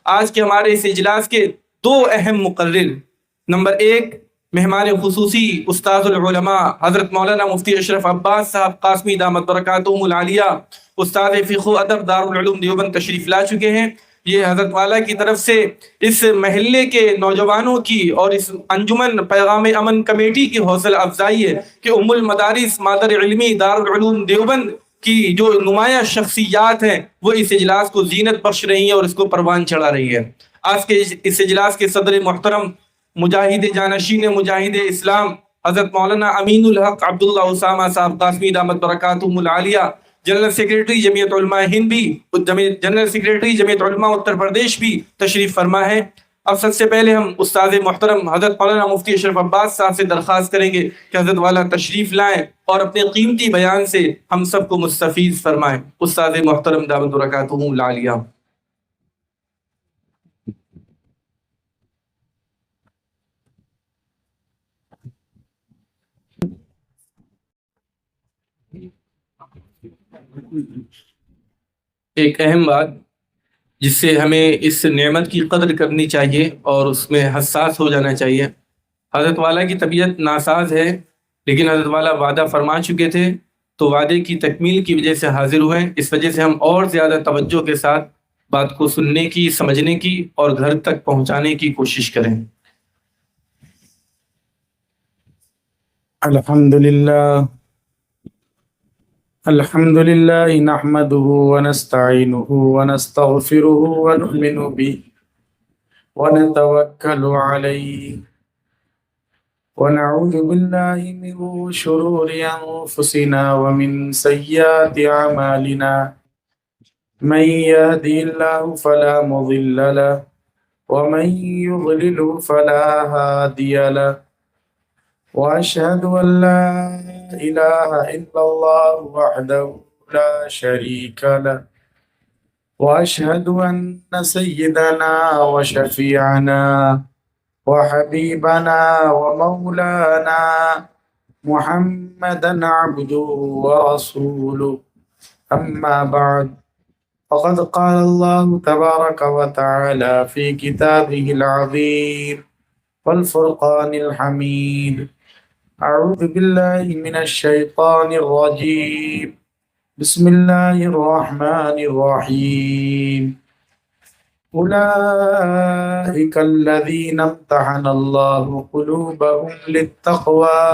آج کے ہمارے اس اجلاس کے دو اہم مقرر، نمبر ایک مہمان خصوصی استاذ العلماء حضرت مولانا مفتی اشرف عباس صاحب قاسمی دامت برکاتہم العالیہ، استاد فقہ و ادب دارالعلوم دیوبند تشریف لا چکے ہیں۔ یہ حضرت والا کی طرف سے اس محلے کے نوجوانوں کی اور اس انجمن پیغام امن کمیٹی کی حوصلہ افزائی ہے کہ ام المدارس مادر علمی دارالعلوم دیوبند کی جو نمایاں شخصیات ہیں وہ اس اجلاس کو زینت بخش رہی ہیں اور اس کو پروان چڑھا رہی ہے۔ آج کے اس اجلاس کے صدر محترم مجاہد جانشین مجاہد اسلام حضرت مولانا امین الحق عبداللہ اسامہ صاحب قاسمی دامت برکاتہم العالیہ، جنرل سیکریٹری جمعیت علماء ہند بھی، جنرل سیکریٹری جمعیت علماء اتر پردیش بھی تشریف فرما ہے۔ اب سب سے پہلے ہم استاد محترم حضرت مولانا مفتی اشرف عباس صاحب سے درخواست کریں گے کہ حضرت والا تشریف لائیں اور اپنے قیمتی بیان سے ہم سب کو مستفیض فرمائیں۔ استاد محترم دامت برکاتہم العالیہ۔ ایک اہم بات جس سے ہمیں اس نعمت کی قدر کرنی چاہیے اور اس میں حساس ہو جانا چاہیے، حضرت والا کی طبیعت ناساز ہے، لیکن حضرت والا وعدہ فرما چکے تھے تو وعدے کی تکمیل کی وجہ سے حاضر ہوئے۔ اس وجہ سے ہم اور زیادہ توجہ کے ساتھ بات کو سننے کی، سمجھنے کی اور گھر تک پہنچانے کی کوشش کریں۔ الحمد لله نحمده ونستعينه ونستغفره ونؤمن به ونتوكل عليه ونعوذ بالله من شرور أنفسنا ومن سيئات أعمالنا، من يهده الله فلا مضل له ومن يضلل فلا هادي له، وأشهد أن لا إله إلا الله وحده لا شريك له، وأشهد أن سيدنا وشفيعنا وحبيبنا ومولانا محمدا عبده ورسوله، أما بعد، فقد قال الله تبارك وتعالى في كتابه العظيم والفرقان الحميد: أعوذ بالله من الشيطان الرجيم، بسم الله الرحمن الرحيم، أولئك الذين امتحن الله قلوبهم للتقوى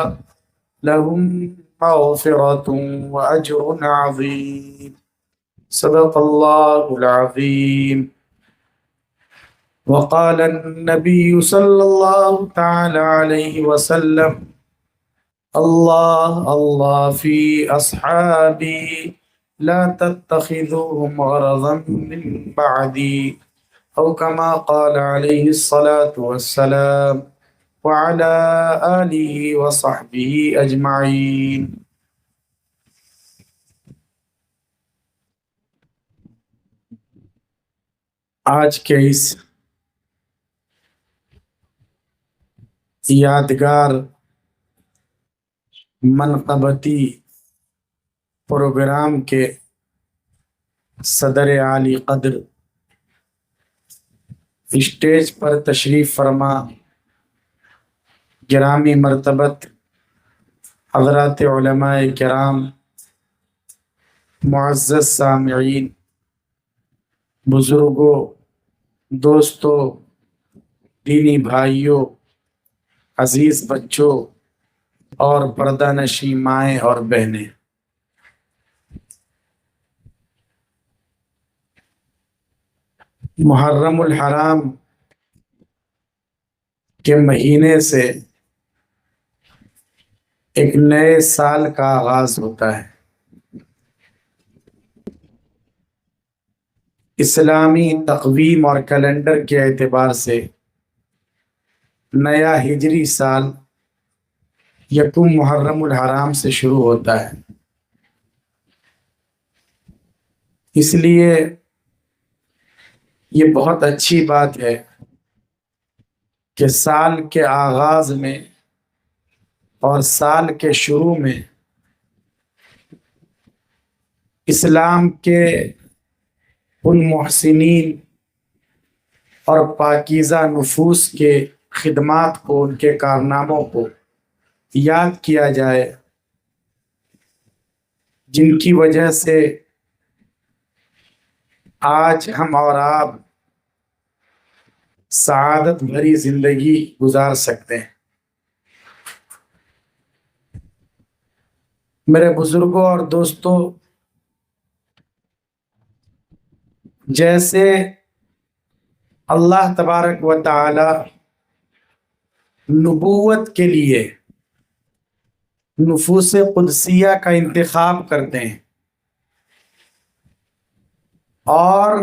لهم مغفرة وأجر عظيم، صدق الله العظيم۔ وقال النبي صلى الله تعالى عليه وسلم: الله الله في أصحابي لا تتخذوهم غرضا من بعدي، أو كما قال عليه الصلاة والسلام، وعلى آله وصحبه أجمعين۔ آج کے اس یادگار منقبتی پروگرام کے صدر عالی قدر اسٹیج پر تشریف فرما گرامی مرتبت حضرات علماء کرام، معزز سامعین، بزرگوں، دوستوں، دینی بھائیوں، عزیز بچوں اور پردہ نشین مائیں اور بہنیں، محرم الحرام کے مہینے سے ایک نئے سال کا آغاز ہوتا ہے۔ اسلامی تقویم اور کیلنڈر کے اعتبار سے نیا ہجری سال یکم محرم الحرام سے شروع ہوتا ہے۔ اس لیے یہ بہت اچھی بات ہے کہ سال کے آغاز میں اور سال کے شروع میں اسلام کے ان محسنین اور پاکیزہ نفوس کے خدمات کو، ان کے کارناموں کو یاد کیا جائے، جن کی وجہ سے آج ہم اور آپ سعادت بھری زندگی گزار سکتے ہیں۔ میرے بزرگوں اور دوستوں، جیسے اللہ تبارک و تعالی نبوت کے لیے نفوس قدسیہ کا انتخاب کرتے ہیں، اور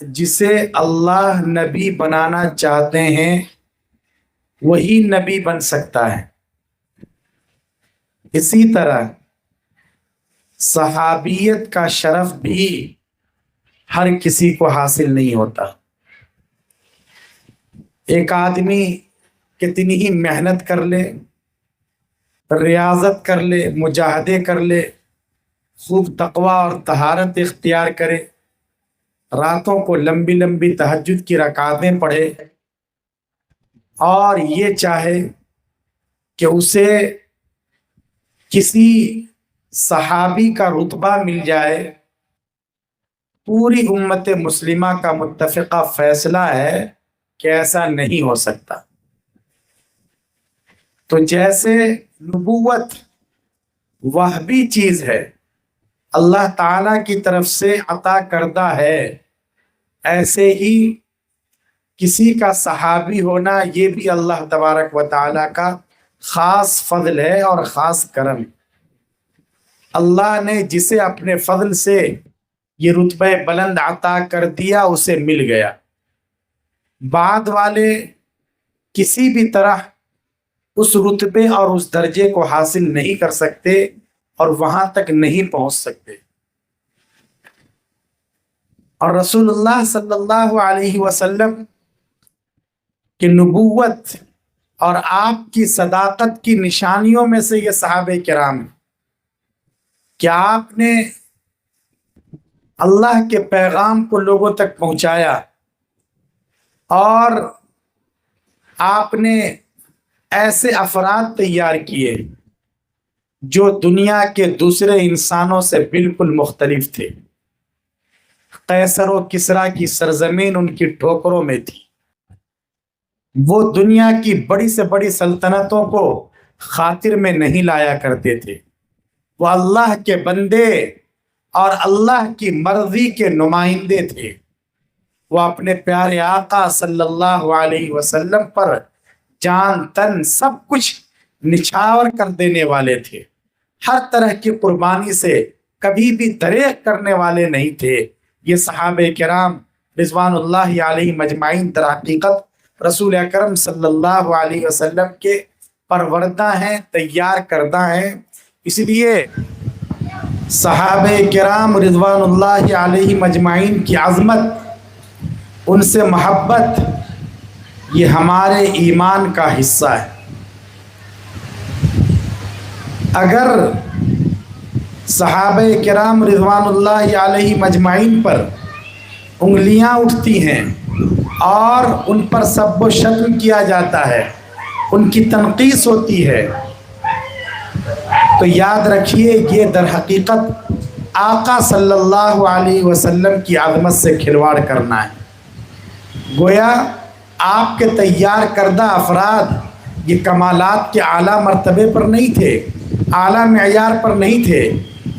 جسے اللہ نبی بنانا چاہتے ہیں وہی نبی بن سکتا ہے، اسی طرح صحابیت کا شرف بھی ہر کسی کو حاصل نہیں ہوتا۔ ایک آدمی کتنی ہی محنت کر لے، ریاضت کر لے، مجاہدے کر لے، خوب تقوی اور طہارت اختیار کرے، راتوں کو لمبی لمبی تہجد کی رکعتیں پڑھے، اور یہ چاہے کہ اسے کسی صحابی کا رتبہ مل جائے، پوری امت مسلمہ کا متفقہ فیصلہ ہے کہ ایسا نہیں ہو سکتا۔ تو جیسے نبوت وہبی چیز ہے، اللہ تعالیٰ کی طرف سے عطا کردہ ہے، ایسے ہی کسی کا صحابی ہونا یہ بھی اللہ تبارک و تعالیٰ کا خاص فضل ہے اور خاص کرم۔ اللہ نے جسے اپنے فضل سے یہ رتبہ بلند عطا کر دیا اسے مل گیا، بعد والے کسی بھی طرح اس رتبے اور اس درجے کو حاصل نہیں کر سکتے اور وہاں تک نہیں پہنچ سکتے۔ اور رسول اللہ صلی اللہ علیہ وسلم کی نبوت اور آپ کی صداقت کی نشانیوں میں سے یہ صحابہ کرام ہیں کہ آپ نے اللہ کے پیغام کو لوگوں تک پہنچایا، اور آپ نے ایسے افراد تیار کیے جو دنیا کے دوسرے انسانوں سے بالکل مختلف تھے۔ قیصر و کسریٰ کی سرزمین ان کی ٹھوکروں میں تھی، وہ دنیا کی بڑی سے بڑی سلطنتوں کو خاطر میں نہیں لایا کرتے تھے، وہ اللہ کے بندے اور اللہ کی مرضی کے نمائندے تھے۔ وہ اپنے پیارے آقا صلی اللہ علیہ وسلم پر جان تن سب کچھ نچھاور کر دینے والے تھے، ہر طرح کی قربانی سے کبھی بھی دریغ کرنے والے نہیں تھے۔ یہ صحابہ کرام رضوان اللہ علیہ مجمعین در حقیقت رسول اکرم صلی اللہ علیہ وسلم کے پروردہ ہیں، تیار کردہ ہیں۔ اس لیے صحابہ کرام رضوان اللہ علیہ مجمعین کی عظمت، ان سے محبت، یہ ہمارے ایمان کا حصہ ہے۔ اگر صحابہ کرام رضوان اللہ علیہ مجمعین پر انگلیاں اٹھتی ہیں اور ان پر سب و شتم کیا جاتا ہے، ان کی تنقیص ہوتی ہے، تو یاد رکھیے یہ در حقیقت آقا صلی اللہ علیہ وسلم کی عظمت سے کھلواڑ کرنا ہے۔ گویا آپ کے تیار کردہ افراد یہ کمالات کے اعلیٰ مرتبے پر نہیں تھے، اعلیٰ معیار پر نہیں تھے،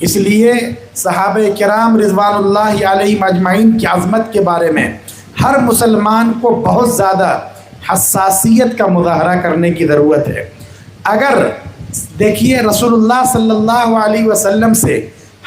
اس لیے صحابہ کرام رضوان اللہ علیہ مجمعین کی عظمت کے بارے میں ہر مسلمان کو بہت زیادہ حساسیت کا مظاہرہ کرنے کی ضرورت ہے۔ اگر دیکھیے رسول اللہ صلی اللہ علیہ وسلم سے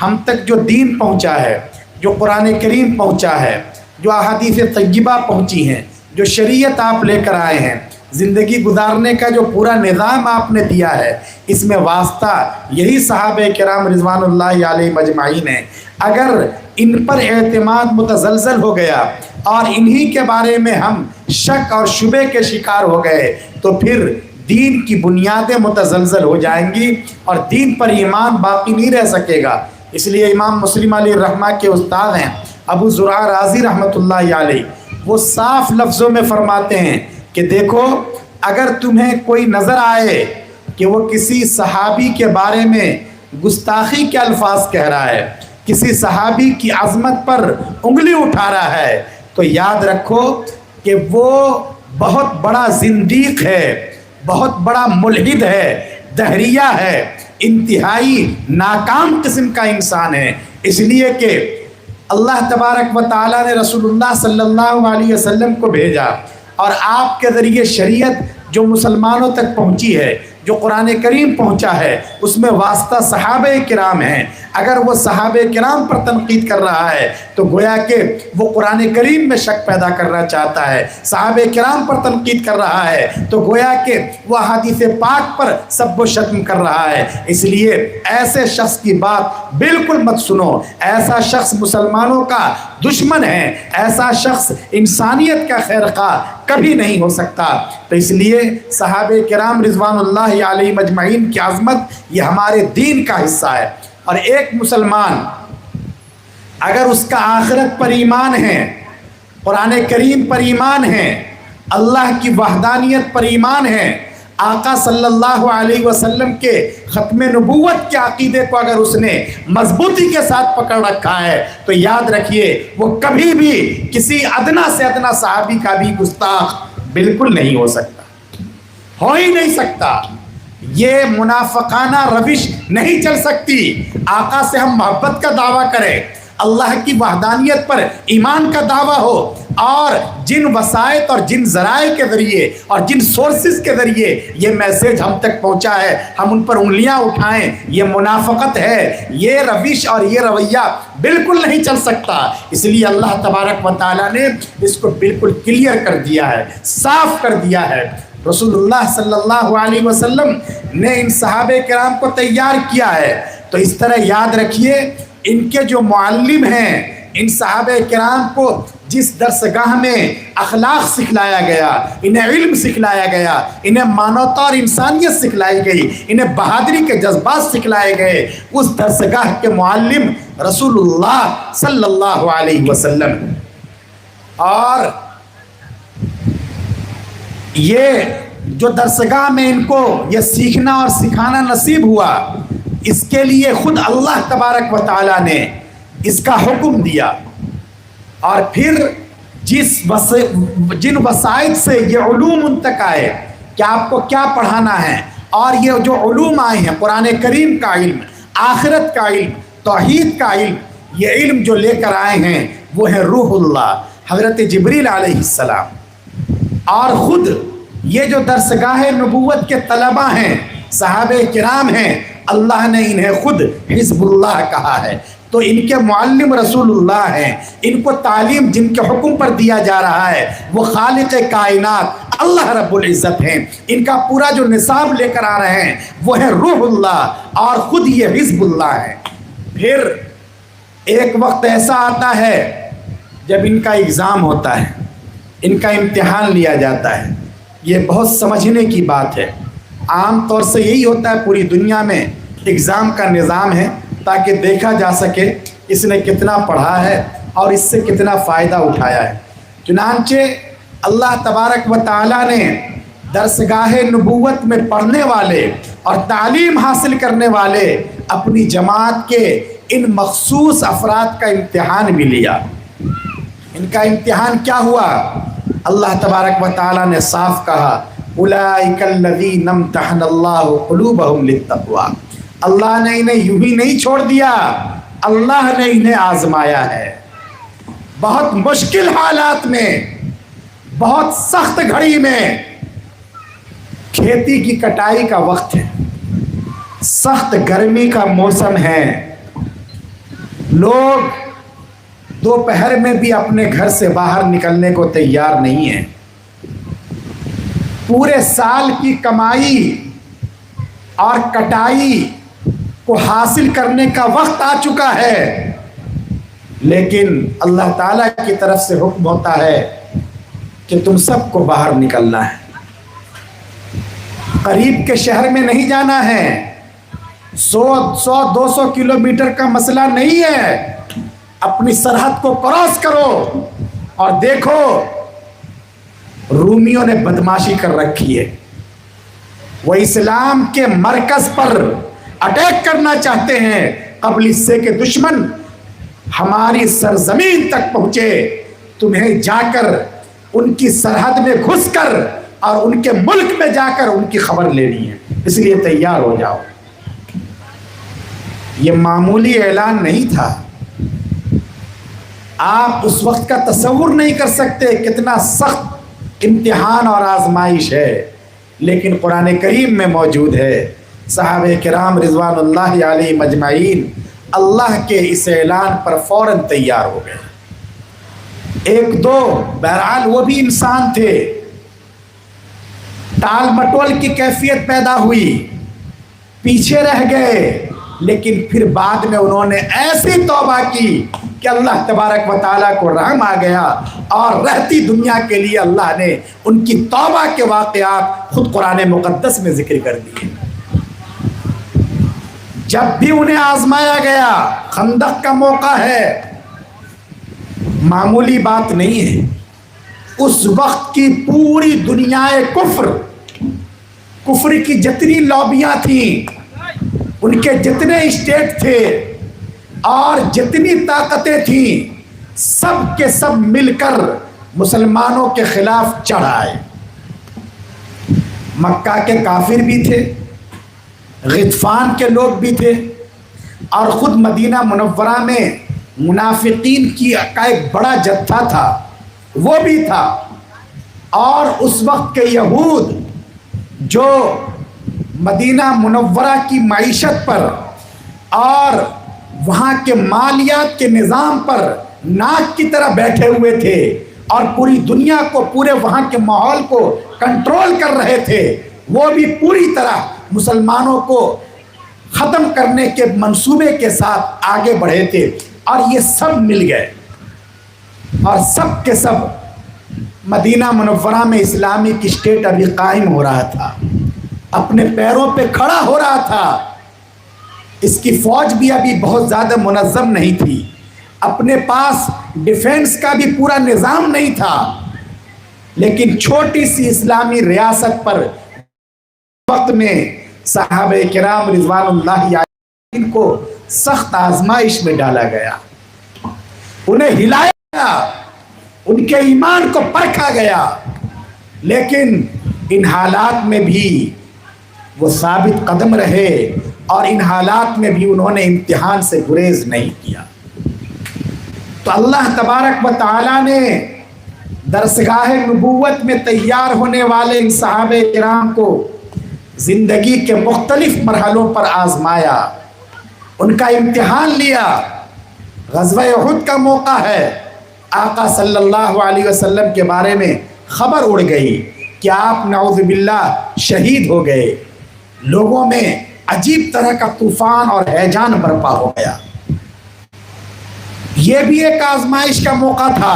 ہم تک جو دین پہنچا ہے، جو قرآن کریم پہنچا ہے، جو احادیث طیبہ پہنچی ہیں، جو شریعت آپ لے کر آئے ہیں، زندگی گزارنے کا جو پورا نظام آپ نے دیا ہے، اس میں واسطہ یہی صحابہ کرام رضوان اللہ علیہ مجمعین ہیں۔ اگر ان پر اعتماد متزلزل ہو گیا اور انہی کے بارے میں ہم شک اور شبہ کے شکار ہو گئے تو پھر دین کی بنیادیں متزلزل ہو جائیں گی اور دین پر ایمان باقی نہیں رہ سکے گا۔ اس لیے امام مسلم علیہ الرحمہ کے استاد ہیں ابو زرع رازی رحمۃ اللہ علیہ، وہ صاف لفظوں میں فرماتے ہیں کہ دیکھو اگر تمہیں کوئی نظر آئے کہ وہ کسی صحابی کے بارے میں گستاخی کے الفاظ کہہ رہا ہے، کسی صحابی کی عظمت پر انگلی اٹھا رہا ہے، تو یاد رکھو کہ وہ بہت بڑا زندیق ہے، بہت بڑا ملحد ہے، دہریہ ہے، انتہائی ناکام قسم کا انسان ہے۔ اس لیے کہ اللہ تبارک و تعالیٰ نے رسول اللہ صلی اللہ علیہ وسلم کو بھیجا، اور آپ کے ذریعے شریعت جو مسلمانوں تک پہنچی ہے، جو قرآن کریم پہنچا ہے، اس میں واسطہ صحابہ کرام ہیں۔ اگر وہ صحابہ کرام پر تنقید کر رہا ہے تو گویا کہ وہ قرآن کریم میں شک پیدا کرنا چاہتا ہے، صحابہ کرام پر تنقید کر رہا ہے تو گویا کہ وہ حدیث پاک پر سب و شتم کر رہا ہے۔ اس لیے ایسے شخص کی بات بالکل مت سنو، ایسا شخص مسلمانوں کا دشمن ہے، ایسا شخص انسانیت کا خیر خواہ کبھی نہیں ہو سکتا۔ تو اس لیے صحابہ کرام رضوان اللہ علیہم اجمعین کی عظمت یہ ہمارے دین کا حصہ ہے۔ اور ایک مسلمان اگر اس کا آخرت پر ایمان ہے، قرآن کریم پر ایمان ہے، اللہ کی وحدانیت پر ایمان ہے، آقا صلی اللہ علیہ وسلم کے ختم نبوت کے عقیدے کو اگر اس نے مضبوطی کے ساتھ پکڑ رکھا ہے، تو یاد رکھیے وہ کبھی بھی کسی ادنا سے ادنا صحابی کا بھی گستاخ بالکل نہیں ہو سکتا، ہو ہی نہیں سکتا۔ یہ منافقانہ روش نہیں چل سکتی۔ آقا سے ہم محبت کا دعویٰ کریں، اللہ کی وحدانیت پر ایمان کا دعویٰ ہو، اور جن وسائط اور جن ذرائع کے ذریعے اور جن سورسز کے ذریعے یہ میسیج ہم تک پہنچا ہے ہم ان پر انگلیاں اٹھائیں، یہ منافقت ہے، یہ روش اور یہ رویہ بالکل نہیں چل سکتا۔ اس لیے اللہ تبارک و تعالیٰ نے اس کو بالکل کلیئر کر دیا ہے، صاف کر دیا ہے۔ رسول اللہ صلی اللہ علیہ وسلم نے ان صحابہ کرام کو تیار کیا ہے۔ تو اس طرح یاد رکھیے ان کے جو معلم ہیں، ان صحابہ کرام کو جس درسگاہ میں اخلاق سکھلایا گیا، انہیں علم سکھلایا گیا، انہیں مانوتا اور انسانیت سکھلائی گئی، انہیں بہادری کے جذبات سکھلائے گئے، اس درسگاہ کے معلم رسول اللہ صلی اللہ علیہ وسلم۔ اور یہ جو درسگاہ میں ان کو یہ سیکھنا اور سکھانا نصیب ہوا، اس کے لیے خود اللہ تبارک و تعالیٰ نے اس کا حکم دیا، اور پھر جن وسائط سے یہ علوم ان تک آئے کہ آپ کو کیا پڑھانا ہے، اور یہ جو علوم آئے ہیں قرآن کریم کا علم، آخرت کا علم، توحید کا علم، یہ علم جو لے کر آئے ہیں وہ ہے روح اللہ حضرت جبریل علیہ السلام۔ اور خود یہ جو درسگاہ نبوت کے طلبہ ہیں، صحابہ کرام ہیں، اللہ نے انہیں خود حزب اللہ کہا ہے۔ تو ان کے معلم رسول اللہ ہیں، ان کو تعلیم جن کے حکم پر دیا جا رہا ہے وہ خالق کائنات اللہ رب العزت ہیں۔ ان کا پورا جو نصاب لے کر آ رہے ہیں وہ ہے روح اللہ، اور خود یہ حزب اللہ ہے۔ پھر ایک وقت ایسا آتا ہے جب ان کا ایگزام ہوتا ہے، ان کا امتحان لیا جاتا ہے۔ یہ بہت سمجھنے کی بات ہے۔ عام طور سے یہی ہوتا ہے پوری دنیا میں، ایگزام کا نظام ہے تاکہ دیکھا جا سکے اس نے کتنا پڑھا ہے اور اس سے کتنا فائدہ اٹھایا ہے۔ چنانچہ اللہ تبارک و تعالیٰ نے درسگاہ نبوت میں پڑھنے والے اور تعلیم حاصل کرنے والے اپنی جماعت کے ان مخصوص افراد کا امتحان بھی لیا۔ ان کا امتحان کیا ہوا؟ اللہ تبارک و تعالیٰ نے صاف کہا اولئک الذین امتحن اللہ قلوبہم للتقوی۔ اللہ نے انہیں یوں ہی نہیں چھوڑ دیا، اللہ نے انہیں آزمایا ہے۔ بہت مشکل حالات میں، بہت سخت گھڑی میں، کھیتی کی کٹائی کا وقت ہے، سخت گرمی کا موسم ہے، لوگ دوپہر میں بھی اپنے گھر سے باہر نکلنے کو تیار نہیں ہیں، پورے سال کی کمائی اور کٹائی کو حاصل کرنے کا وقت آ چکا ہے، لیکن اللہ تعالیٰ کی طرف سے حکم ہوتا ہے کہ تم سب کو باہر نکلنا ہے، قریب کے شہر میں نہیں جانا ہے، 100-200 کلومیٹر کا مسئلہ نہیں ہے، اپنی سرحد کو کراس کرو اور دیکھو رومیوں نے بدماشی کر رکھی ہے، وہ اسلام کے مرکز پر اٹیک کرنا چاہتے ہیں قبل اس سے کہ دشمن ہماری سرزمین تک پہنچے، تمہیں جا کر ان کی سرحد میں گھس کر اور ان کے ملک میں جا کر ان کی خبر لینی ہے، اس لیے تیار ہو جاؤ۔ یہ معمولی اعلان نہیں تھا، آپ اس وقت کا تصور نہیں کر سکتے کتنا سخت امتحان اور آزمائش ہے، لیکن قرآن کریم میں موجود ہے۔ صحابہ کرام رضوان اللہ علیہ مجمعین اللہ کے اس اعلان پر فوراً تیار ہو گئے۔ ایک دو بہرحال وہ بھی انسان تھے، ٹال مٹول کی کیفیت پیدا ہوئی، پیچھے رہ گئے، لیکن پھر بعد میں انہوں نے ایسی توبہ کی کہ اللہ تبارک و تعالیٰ کو رحم آ گیا، اور رہتی دنیا کے لیے اللہ نے ان کی توبہ کے واقعات خود قرآن مقدس میں ذکر کر دیے۔ جب بھی انہیں آزمایا گیا، خندق کا موقع ہے، معمولی بات نہیں ہے، اس وقت کی پوری دنیا کفر کی جتنی لابیاں تھیں، ان کے جتنے اسٹیٹ تھے اور جتنی طاقتیں تھیں، سب کے سب مل کر مسلمانوں کے خلاف چڑھ آئے۔ مکہ کے کافر بھی تھے، غطفان کے لوگ بھی تھے، اور خود مدینہ منورہ میں منافقین کا ایک بڑا جتھا تھا، وہ بھی تھا۔ اور اس وقت کے یہود جو مدینہ منورہ کی معیشت پر اور وہاں کے مالیات کے نظام پر ناک کی طرح بیٹھے ہوئے تھے اور پوری دنیا کو، پورے وہاں کے ماحول کو کنٹرول کر رہے تھے، وہ بھی پوری طرح مسلمانوں کو ختم کرنے کے منصوبے کے ساتھ آگے بڑھے تھے۔ اور یہ سب مل گئے اور سب کے سب مدینہ منورہ میں اسلامک اسٹیٹ ابھی قائم ہو رہا تھا، اپنے پیروں پہ کھڑا ہو رہا تھا۔ اس کی فوج بھی ابھی بہت زیادہ منظم نہیں تھی، اپنے پاس ڈیفنس کا بھی پورا نظام نہیں تھا، لیکن چھوٹی سی اسلامی ریاست پر وقت میں صحابہ کرام رضوان اللہ علیہم کو سخت آزمائش میں ڈالا گیا، انہیں ہلایا گیا، ان کے ایمان کو پرکھا گیا، لیکن ان حالات میں بھی وہ ثابت قدم رہے، اور ان حالات میں بھی انہوں نے امتحان سے گریز نہیں کیا۔ تو اللہ تبارک و تعالیٰ نے درسگاہ نبوت میں تیار ہونے والے ان صحابہ کرام کو زندگی کے مختلف مرحلوں پر آزمایا، ان کا امتحان لیا۔ غزوہ احد کا موقع ہے، آقا صلی اللہ علیہ وسلم کے بارے میں خبر اڑ گئی کہ آپ نعوذ باللہ شہید ہو گئے، لوگوں میں عجیب طرح کا طوفان اور ہیجان برپا ہو گیا۔ یہ بھی ایک آزمائش کا موقع تھا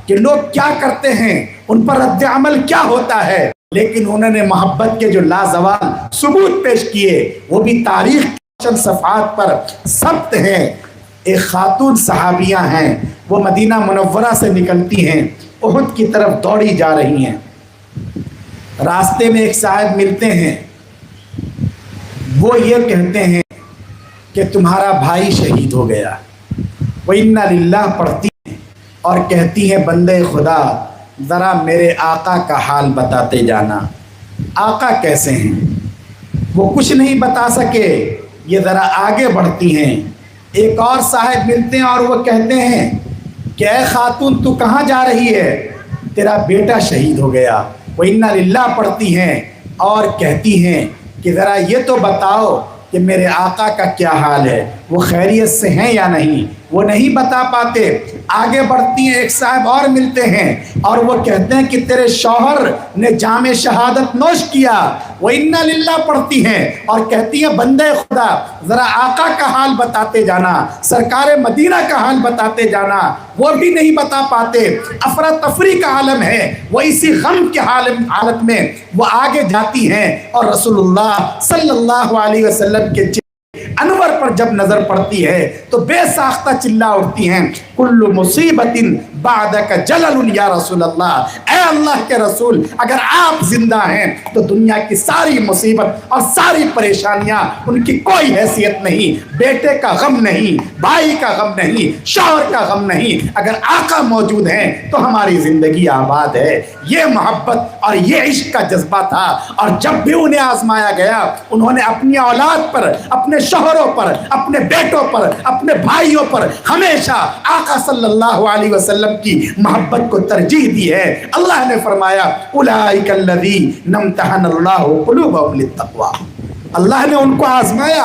کہ لوگ کیا کرتے ہیں، ان پر رد عمل کیا ہوتا ہے، لیکن انہوں نے محبت کے جو لازوال ثبوت پیش کیے، وہ بھی تاریخ چند صفحات پر ثبت ہیں۔ ایک خاتون صحابیہ ہیں، وہ مدینہ منورہ سے نکلتی ہیں، احد کی طرف دوڑی جا رہی ہیں، راستے میں ایک صاحب ملتے ہیں، وہ یہ کہتے ہیں کہ تمہارا بھائی شہید ہو گیا، وہ انا للہ پڑھتی ہیں اور کہتی ہیں بندے خدا ذرا میرے آقا کا حال بتاتے جانا، آقا کیسے ہیں؟ وہ کچھ نہیں بتا سکے، یہ ذرا آگے بڑھتی ہیں، ایک اور صاحب ملتے ہیں اور وہ کہتے ہیں کہ اے خاتون تو کہاں جا رہی ہے؟ تیرا بیٹا شہید ہو گیا۔ وہ انا للہ پڑھتی ہیں اور کہتی ہیں کہ ذرا یہ تو بتاؤ کہ میرے آقا کا کیا حال ہے، وہ خیریت سے ہیں یا نہیں؟ وہ نہیں بتا پاتے، آگے بڑھتی ہیں، ایک صاحب اور ملتے ہیں اور وہ کہتے ہیں کہ تیرے شوہر نے جام شہادت نوش کیا۔ وہ انا للہ پڑھتی ہیں اور کہتی ہیں بندے خدا ذرا آقا کا حال بتاتے جانا، سرکار مدینہ کا حال بتاتے جانا، وہ بھی نہیں بتا پاتے، افراتفری کا عالم ہے، وہ اسی غم کے حالت میں وہ آگے جاتی ہیں اور رسول اللہ صلی اللہ علیہ وسلم کے انور پر جب نظر پڑتی ہے تو بے ساختہ چلا اٹھتی ہیں، کل مصیبت بعدک جلل یا رسول اللہ، اے اللہ کے رسول اگر آپ زندہ ہیں تو دنیا کی ساری مصیبت اور ساری پریشانیاں ان کی کوئی حیثیت نہیں، بیٹے کا غم نہیں، بھائی کا غم نہیں، شوہر کا غم نہیں، اگر آقا موجود ہیں تو ہماری زندگی آباد ہے۔ یہ محبت اور یہ عشق کا جذبہ تھا، اور جب بھی انہیں آزمایا گیا انہوں نے اپنی اولاد پر، اپنے شوہروں پر، اپنے بیٹوں پر، اپنے بھائیوں پر ہمیشہ آقا صلی اللہ علیہ وسلم کی محبت کو ترجیح دی ہے۔ اللہ نے فرمایا اولئک الذین امتحن اللہ قلوبہم للتقوی، اللہ نے ان کو آزمایا،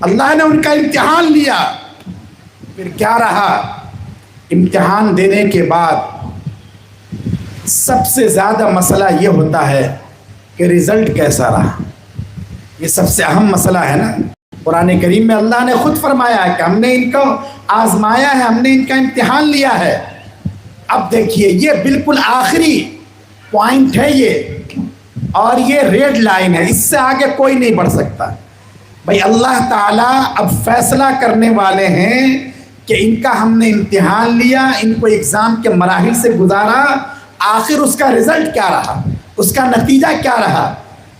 اللہ نے ان کا امتحان لیا۔ پھر کیا رہا؟ امتحان دینے کے بعد سب سے زیادہ مسئلہ یہ ہوتا ہے کہ رزلٹ کیسا رہا۔ یہ سب سے اہم مسئلہ ہے نا۔ قرآن کریم میں اللہ نے خود فرمایا ہے کہ ہم نے ان کو آزمایا ہے، ہم نے ان کا امتحان لیا ہے۔ اب دیکھیے یہ بالکل آخری پوائنٹ ہے یہ، اور یہ ریڈ لائن ہے، اس سے آگے کوئی نہیں بڑھ سکتا۔ بھائی اللہ تعالیٰ اب فیصلہ کرنے والے ہیں کہ ان کا ہم نے امتحان لیا، ان کو ایگزام کے مراحل سے گزارا، آخر اس کا رزلٹ کیا رہا، اس کا نتیجہ کیا رہا۔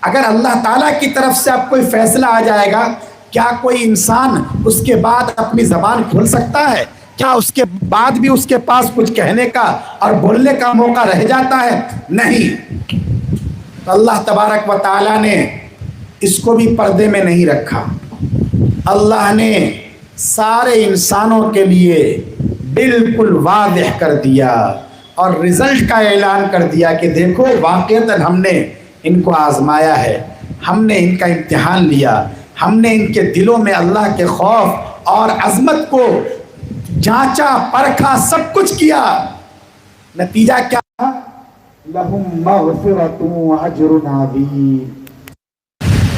اگر اللہ تعالیٰ کی طرف سے اب کوئی فیصلہ آ جائے گا، کیا کوئی انسان اس کے بعد اپنی زبان کھول سکتا ہے؟ کیا اس کے بعد بھی اس کے پاس کچھ کہنے کا اور بولنے کا موقع رہ جاتا ہے؟ نہیں۔ تو اللہ تبارک و تعالیٰ نے اس کو بھی پردے میں نہیں رکھا، اللہ نے سارے انسانوں کے لیے بالکل واضح کر دیا اور رزلٹ کا اعلان کر دیا کہ دیکھو واقعتاً ہم نے ان کو آزمایا ہے، ہم نے ان کا امتحان لیا، ہم نے ان کے دلوں میں اللہ کے خوف اور عظمت کو جانچا، پرکھا، سب کچھ کیا۔ نتیجہ کیا؟ لَهُمْ مَغْفِرَةٌ وَأَجْرٌ عَظِيمٌ۔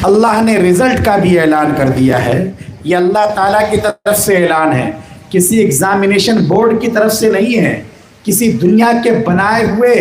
اللہ نے رزلٹ کا بھی اعلان کر دیا ہے، یہ اللہ تعالیٰ کی طرف سے اعلان ہے، کسی ایگزامینیشن بورڈ کی طرف سے نہیں ہے، کسی دنیا کے بنائے ہوئے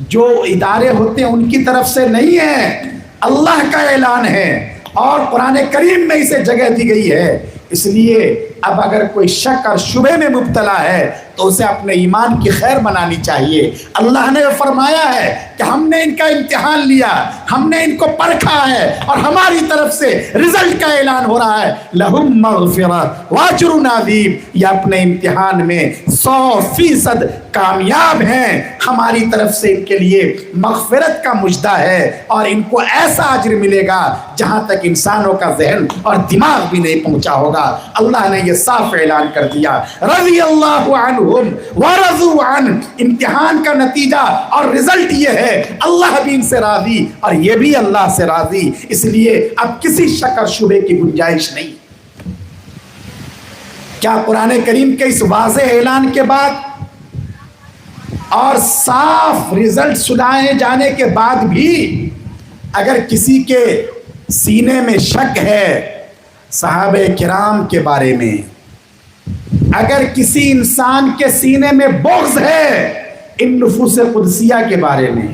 جو ادارے ہوتے ہیں ان کی طرف سے نہیں ہے، اللہ کا اعلان ہے، اور قرآن کریم میں اسے جگہ دی گئی ہے۔ اس لیے اب اگر کوئی شک اور شبہ میں مبتلا ہے تو اسے اپنے ایمان کی خیر منانی چاہیے۔ اللہ نے فرمایا ہے کہ ہم نے ان کا امتحان لیا، ہم نے ان کو پرکھا ہے، اور ہماری طرف سے رزلٹ کا اعلان ہو رہا ہے لہم مغفرۃ واجر عظیم۔ یہ اپنے امتحان میں 100% کامیاب ہیں، ہماری طرف سے ان کے لیے مغفرت کا مژدہ ہے، اور ان کو ایسا اجر ملے گا جہاں تک انسانوں کا ذہن اور دماغ بھی نہیں پہنچا ہوگا۔ اللہ نے یہ صاف اعلان کر دیا، رضی اللہ عنہم ورضوا عنہ۔ امتحان کا نتیجہ اور رزلٹ یہ ہے اللہ بھی ان سے راضی اور یہ بھی اللہ سے راضی، اس لیے اب کسی شک اور شبہ کی گنجائش نہیں۔ کیا قرآن کریم کے اس واضح اعلان کے بعد اور صاف رزلٹ سنائے جانے کے بعد بھی اگر کسی کے سینے میں شک ہے صحابہ کرام کے بارے میں، اگر کسی انسان کے سینے میں بغض ہے ان نفوس قدسیہ کے بارے میں،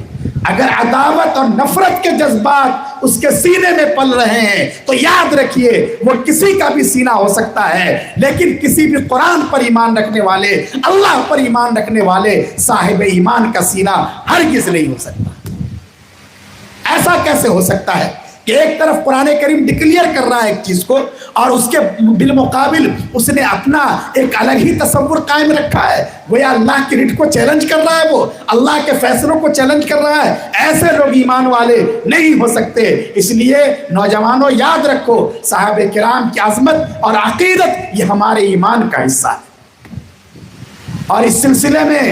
اگر عداوت اور نفرت کے جذبات اس کے سینے میں پل رہے ہیں، تو یاد رکھیے وہ کسی کا بھی سینہ ہو سکتا ہے، لیکن کسی بھی قرآن پر ایمان رکھنے والے، اللہ پر ایمان رکھنے والے صاحب ایمان کا سینہ ہرگز نہیں ہو سکتا۔ ایسا کیسے ہو سکتا ہے کہ ایک طرف قرآن کریم ڈکلیئر کر رہا ہے ایک چیز کو، اور اس کے بالمقابل اس نے اپنا ایک الگ ہی تصور قائم رکھا ہے، وہ اللہ کی رٹ کو چیلنج کر رہا ہے، وہ اللہ کے فیصلوں کو چیلنج کر رہا ہے۔ ایسے لوگ ایمان والے نہیں ہو سکتے۔ اس لیے نوجوانوں یاد رکھو، صحابہ کرام کی عظمت اور عقیدت یہ ہمارے ایمان کا حصہ ہے، اور اس سلسلے میں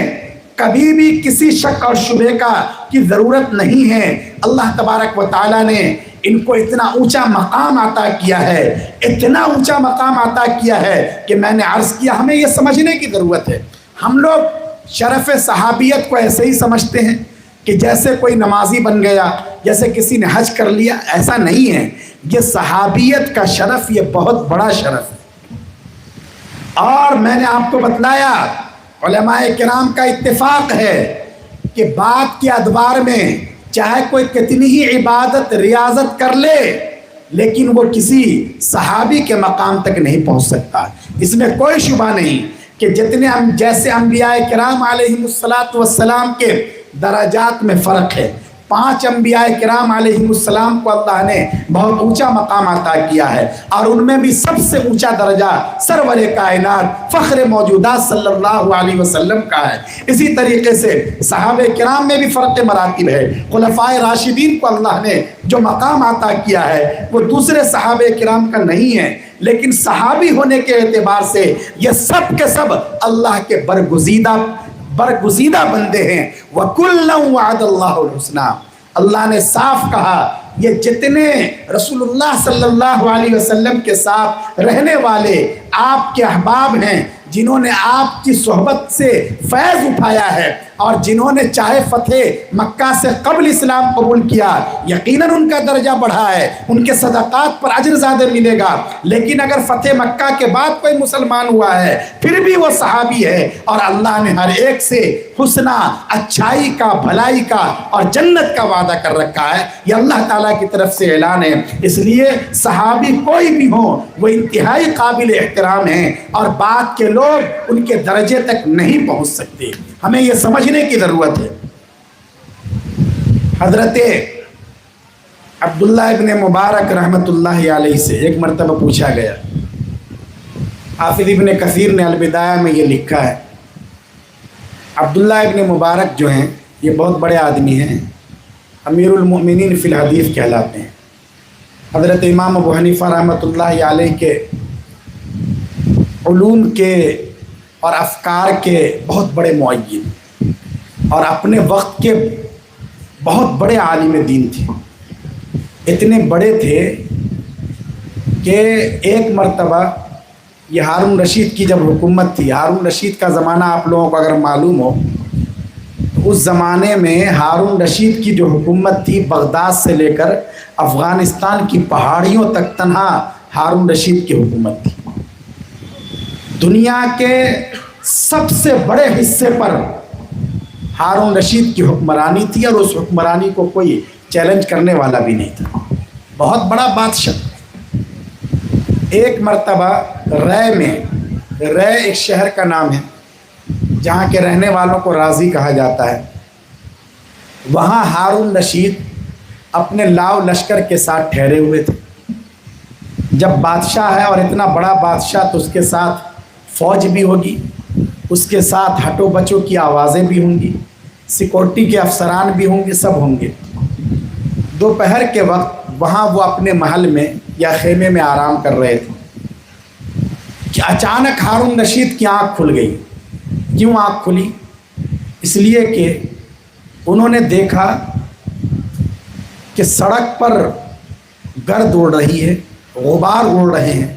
کبھی بھی کسی شک اور شبہ کی ضرورت نہیں ہے۔ اللہ تبارک و تعالیٰ نے ان کو اتنا اونچا مقام عطا کیا ہے، اتنا اونچا مقام عطا کیا ہے کہ میں نے عرض کیا ہمیں یہ سمجھنے کی ضرورت ہے۔ ہم لوگ شرف صحابیت کو ایسے ہی سمجھتے ہیں کہ جیسے کوئی نمازی بن گیا، جیسے کسی نے حج کر لیا، ایسا نہیں ہے۔ یہ صحابیت کا شرف یہ بہت بڑا شرف ہے، اور میں نے آپ کو بتلایا علماء کرام کا اتفاق ہے کہ بعد کے ادوار میں چاہے کوئی کتنی ہی عبادت ریاضت کر لے، لیکن وہ کسی صحابی کے مقام تک نہیں پہنچ سکتا. اس میں کوئی شبہ نہیں کہ جیسے انبیاء کرام علیہم السلام کے درجات میں فرق ہے. 5 انبیاء کرام علیہم السلام کو اللہ نے بہت اونچا مقام عطا کیا ہے، اور ان میں بھی سب سے اونچا درجہ سرور کائنات فخر موجودات صلی اللہ علیہ وسلم کا ہے. اسی طریقے سے صحابہ کرام میں بھی فرق مراتب ہے. خلفائے راشدین کو اللہ نے جو مقام عطا کیا ہے وہ دوسرے صحابہ کرام کا نہیں ہے، لیکن صحابی ہونے کے اعتبار سے یہ سب کے سب اللہ کے برگزیدہ بندے ہیں. وَكُلًّا وَعَدَ اللَّهُ الْحُسْنَى، اللہ نے صاف کہا یہ جتنے رسول اللہ صلی اللہ علیہ وسلم کے ساتھ رہنے والے آپ کے احباب ہیں، جنہوں نے آپ کی صحبت سے فیض اٹھایا ہے اور جنہوں نے چاہے فتح مکہ سے قبل اسلام قبول کیا، یقیناً ان کا درجہ بڑھا ہے، ان کے صدقات پر اجر زیادہ ملے گا. لیکن اگر فتح مکہ کے بعد کوئی مسلمان ہوا ہے پھر بھی وہ صحابی ہے، اور اللہ نے ہر ایک سے حسنہ، اچھائی کا، بھلائی کا اور جنت کا وعدہ کر رکھا ہے. یہ اللہ تعالیٰ کی طرف سے اعلان ہے. اس لیے صحابی کوئی بھی ہو وہ انتہائی قابل احترام ہیں، اور بعد کے لوگ ان کے درجے تک نہیں پہنچ سکتے. ہمیں یہ سمجھنے کی ضرورت ہے. حضرت عبداللہ ابن مبارک رحمۃ اللہ علیہ سے ایک مرتبہ پوچھا گیا. حافظ ابن کثیر نے البدایہ میں یہ لکھا ہے، عبداللہ ابن مبارک جو ہیں یہ بہت بڑے آدمی ہیں، امیر المؤمنین فی الحدیث کہلاتے ہیں. حضرت امام ابو حنیفہ رحمۃ اللہ علیہ کے علوم کے اور افکار کے بہت بڑے معین اور اپنے وقت کے بہت بڑے عالم دین تھے. اتنے بڑے تھے کہ ایک مرتبہ یہ ہارون رشید کی جب حکومت تھی، ہارون رشید کا زمانہ آپ لوگوں کو اگر معلوم ہو تو اس زمانے میں ہارون رشید کی جو حکومت تھی بغداد سے لے کر افغانستان کی پہاڑیوں تک تنہا ہارون رشید کی حکومت تھی. دنیا کے سب سے بڑے حصے پر ہارون رشید کی حکمرانی تھی، اور اس حکمرانی کو کوئی چیلنج کرنے والا بھی نہیں تھا. بہت بڑا بادشاہ. ایک مرتبہ رے ایک شہر کا نام ہے جہاں کے رہنے والوں کو راضی کہا جاتا ہے، وہاں ہارون رشید اپنے لاؤ لشکر کے ساتھ ٹھہرے ہوئے تھے. جب بادشاہ ہے اور اتنا بڑا بادشاہ تو اس کے ساتھ فوج بھی ہوگی، اس کے ساتھ ہٹو بچوں کی آوازیں بھی ہوں گی، سیکورٹی کے افسران بھی ہوں گے، سب ہوں گے. دوپہر کے وقت وہاں وہ اپنے محل میں یا خیمے میں آرام کر رہے تھے کہ اچانک ہارون رشید کی آنکھ کھل گئی. کیوں آنکھ کھلی؟ اس لیے کہ انہوں نے دیکھا کہ سڑک پر گرد اڑ رہی ہے، غبار اڑ رہے ہیں،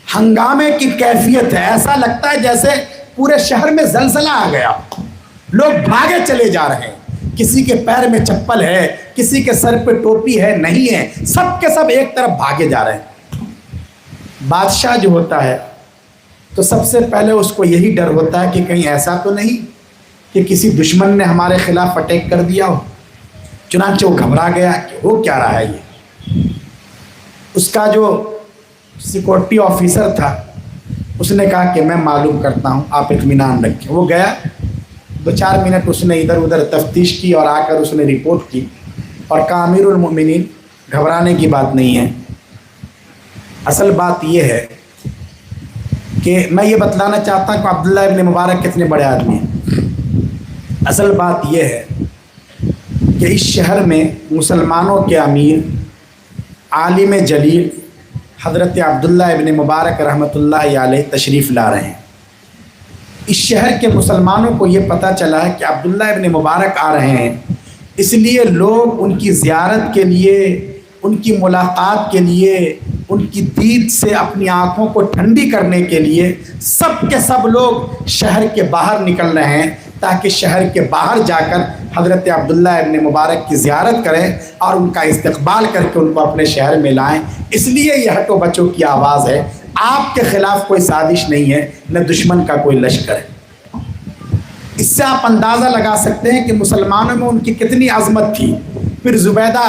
ہنگامے کی کیفیت ہے. ایسا لگتا ہے جیسے پورے شہر میں زلزلہ آ گیا، لوگ بھاگے چلے جا رہے ہیں. کسی کے پیر میں چپل ہے، کسی کے سر پہ ٹوپی ہے، نہیں ہے، سب کے سب ایک طرف بھاگے جا رہے ہیں. بادشاہ جو ہوتا ہے تو سب سے پہلے اس کو یہی ڈر ہوتا ہے کہ کہیں ایسا تو نہیں کہ کسی دشمن نے ہمارے خلاف اٹیک کر دیا ہو. چنانچہ وہ گھبرا گیا کہ ہو کیا رہا ہے یہ. اس کا جو سیکورٹی آفیسر تھا اس نے کہا کہ میں معلوم کرتا ہوں، آپ اطمینان رکھیں. وہ گیا، 2-4 منٹ اس نے ادھر ادھر تفتیش کی اور آ کر اس نے رپورٹ کی اور کہا امیر المؤمنین گھبرانے کی بات نہیں ہے. اصل بات یہ ہے کہ میں یہ بتلانا چاہتا ہوں کہ عبداللہ ابن مبارک کتنے بڑے آدمی ہیں. اصل بات یہ ہے کہ اس شہر میں مسلمانوں کے امیر عالم جلیل حضرت عبداللہ ابن مبارک رحمۃ اللہ علیہ تشریف لا رہے ہیں. اس شہر کے مسلمانوں کو یہ پتہ چلا ہے کہ عبداللہ ابن مبارک آ رہے ہیں، اس لیے لوگ ان کی زیارت کے لیے، ان کی ملاقات کے لیے، ان کی دید سے اپنی آنکھوں کو ٹھنڈی کرنے کے لیے سب کے سب لوگ شہر کے باہر نکل رہے ہیں تاکہ شہر کے باہر جا کر حضرت عبداللہ ابن مبارک کی زیارت کریں اور ان کا استقبال کر کے ان کو اپنے شہر میں لائیں. اس لیے یہ ہٹو بچوں کی آواز ہے. آپ کے خلاف کوئی سازش نہیں ہے، نہ دشمن کا کوئی لشکر ہے. اس سے آپ اندازہ لگا سکتے ہیں کہ مسلمانوں میں ان کی کتنی عظمت تھی. پھر زبیدہ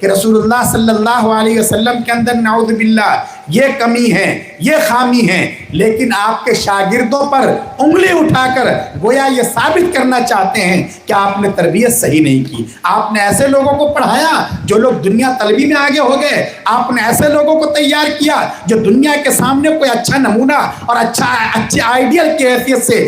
کہ رسول اللہ صلی اللہ علیہ وسلم کے اندر نعوذ باللہ یہ کمی ہے، یہ خامی ہے، لیکن آپ کے شاگردوں پر انگلی اٹھا کر گویا یہ ثابت کرنا چاہتے ہیں کہ آپ نے تربیت صحیح نہیں کی، آپ نے ایسے لوگوں کو پڑھایا جو لوگ دنیا طلبی میں آگے ہو گئے، آپ نے ایسے لوگوں کو تیار کیا جو دنیا کے سامنے کوئی اچھا نمونہ اور اچھے آئیڈیل کی حیثیت سے